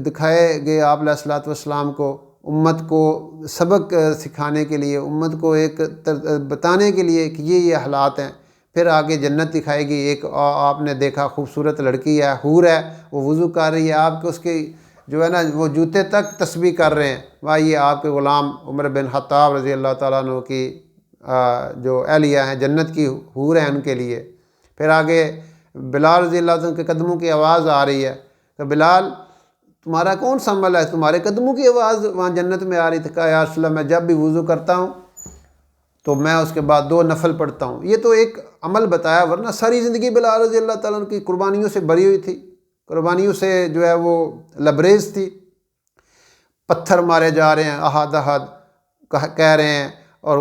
دکھائے گئے آپ علیہ الصلوۃ والسلام کو، امت کو سبق سکھانے کے لیے، امت کو ایک بتانے کے لیے کہ یہ حالات ہیں۔ پھر آگے جنت دکھائے گی، ایک آپ نے دیکھا خوبصورت لڑکی ہے، حور ہے، وہ وضو کر رہی ہے، آپ کو اس کے جو ہے نا وہ جوتے تک تسبیح کر رہے ہیں، واہ یہ آپ کے غلام عمر بن خطاب رضی اللہ تعالیٰ عنہ کی جو اہلیہ ہیں، جنت کی حور ہیں ان کے لیے۔ پھر آگے بلال رضی اللہ عنہ کے قدموں کی آواز آ رہی ہے کہ بلال تمہارا کون سا عمل ہے، تمہارے قدموں کی آواز وہاں جنت میں آ رہی تھی؟ کہا یا رسول اللہ میں جب بھی وضو کرتا ہوں تو میں اس کے بعد 2 نفل پڑھتا ہوں۔ یہ تو ایک عمل بتایا، ورنہ ساری زندگی بلال رضی اللہ تعالیٰ عنہ کی قربانیوں سے بھری ہوئی تھی، قربانیوں سے جو ہے وہ لبریز تھی۔ پتھر مارے جا رہے ہیں احد احد کہہ رہے ہیں، اور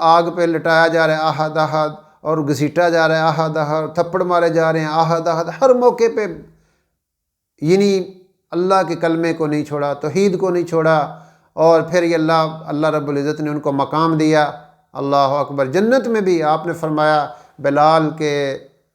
آگ پہ لٹایا جا رہا ہے احد احد، اور گھسیٹا جا رہا ہے احد احد، تھپڑ مارے جا رہے ہیں احد احد، ہر موقع پہ یعنی اللہ کے کلمے کو نہیں چھوڑا، توحید کو نہیں چھوڑا۔ اور پھر یہ اللہ رب العزت نے ان کو مقام دیا، اللہ اکبر۔ جنت میں بھی آپ نے فرمایا بلال کے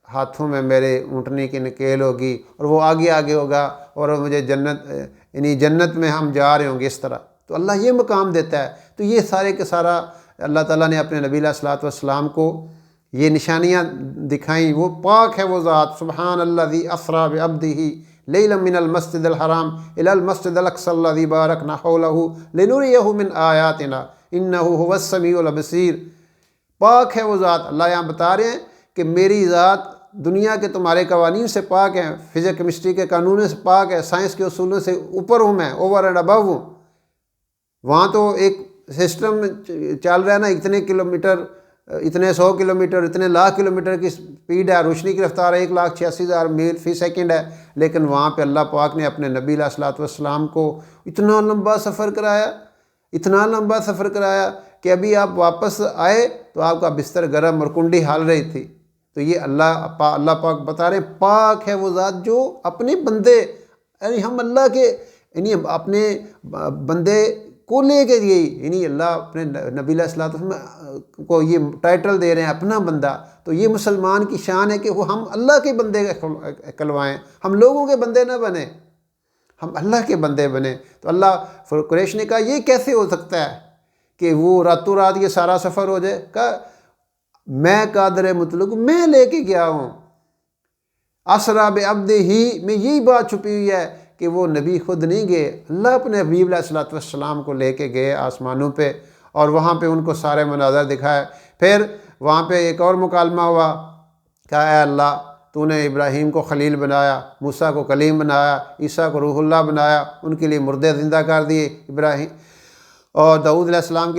ہاتھوں میں میرے اونٹنی کی نکیل ہوگی، اور وہ آگے آگے ہوگا، اور مجھے جنت میں ہم جا رہے ہوں گے اس طرح۔ تو اللہ یہ مقام دیتا ہے۔ تو یہ سارے کے سارا اللہ تعالیٰ نے اپنے نبی علیہ الصلوۃ والسلام کو یہ نشانیاں دکھائیں۔ وہ پاک ہے وہ ذات، سبحان الذی اسریٰ بعبدہ لیلا من المسجد الحرام الی المسجد الاقصی الذی بارکنا حولہ لنریہ من آیاتنا انہ ھو السمیع البصیر۔ پاک ہے وہ ذات، اللہ یہاں بتا رہے ہیں کہ میری ذات دنیا کے تمہارے قوانین سے پاک ہے، فزکس کیمسٹری کے قانونوں سے پاک ہے، سائنس کے اصولوں سے اوپر ہوں، میں اوور اینڈ ابو ہوں۔ وہاں تو ایک سسٹم چل رہا ہے نا، اتنے کلومیٹر، اتنے 100 کلومیٹر، اتنے لاکھ کلومیٹر کی سپیڈ ہے، روشنی کی رفتار 1,86,000 میل فی سیکنڈ ہے، لیکن وہاں پہ اللہ پاک نے اپنے نبی علیہ الصلوۃ والسلام کو اتنا لمبا سفر کرایا، اتنا لمبا سفر کرایا کہ ابھی آپ واپس آئے تو آپ کا بستر گرم اور کنڈی ہل رہی تھی۔ تو یہ اللہ پاک بتا رہے ہیں پاک ہے وہ ذات جو اپنے بندے، یعنی ہم اللہ کے، یعنی اپنے بندے کو لے کے گئی، یعنی اللہ اپنے نبی علیہ الصلوۃ والسلام کو یہ ٹائٹل دے رہے ہیں اپنا بندہ۔ تو یہ مسلمان کی شان ہے کہ وہ ہم اللہ کے بندے کلوائیں، ہم لوگوں کے بندے نہ بنیں، ہم اللہ کے بندے بنیں۔ تو اللہ قریش نے کہا یہ کیسے ہو سکتا ہے کہ وہ راتوں رات یہ سارا سفر ہو جائے؟ کہا میں قادر مطلق، میں لے کے گیا ہوں، اسریٰ بعبدہ میں یہی بات چھپی ہوئی ہے کہ وہ نبی خود نہیں گئے، اللہ اپنے حبیب علیہ الصلوۃ والسلام کو لے کے گئے آسمانوں پہ، اور وہاں پہ ان کو سارے مناظر دکھائے۔ پھر وہاں پہ ایک اور مکالمہ ہوا، کہا اے اللہ تو نے ابراہیم کو خلیل بنایا، موسیٰ کو کلیم بنایا، عیسیٰ کو روح اللہ بنایا، ان کے لیے مردے زندہ کر دیے، ابراہیم اور داؤد علیہ السلام کے